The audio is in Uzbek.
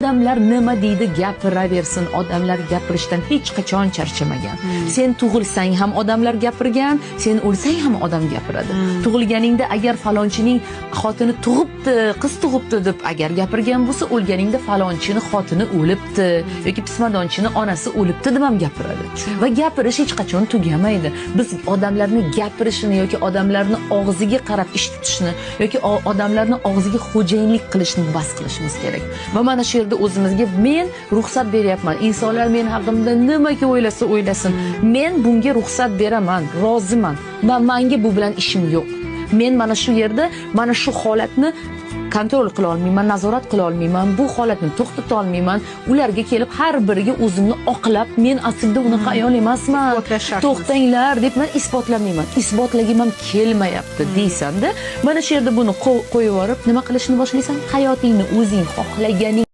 Odamlar nima deydi gapiraversin, odamlar gapirishdan hech qachon charchamagan. Sen tug'ilsang ham odamlar gapirgan, sen o'lsang ham odam gapiradi. Tug'ilganingda agar falonchining xotini tug'ibdi, qiz tug'ibdi deb agar gapirgan bo'lsa, o'lganingda falonchini xotini o'libdi yoki pismadonchini onasi o'libdi deb ham gapiradi. Va gapirish hech qachon tugamaydi. Biz odamlarning gapirishini yoki odamlarni og'ziga qarab ish tutishni yoki odamlarni og'ziga xo'jayinlik qilishni bas qilishimiz kerak. Va mana shu o'zimizga men ruxsat beryapman. Insonlar men haqimda nimaga o'ylasa o'ylasin. Men bunga ruxsat beraman, roziman. Menga bu bilan ishim yo'q. Men mana shu yerda mana shu holatni kontrol qila olmayman, nazorat qila olmayman, bu holatni to'xtata olmayman. Ularga kelib har biriga o'zimni oqlab, men aslida unaqa ayol emasman. To'xtanglar deb men isbotlamayman. Isbotlagim ham kelmayapti deysanda, mana shu yerda buni qo'yib yuborib, nima qilishni boshlaysan? Hayotingni o'zing xohlaganing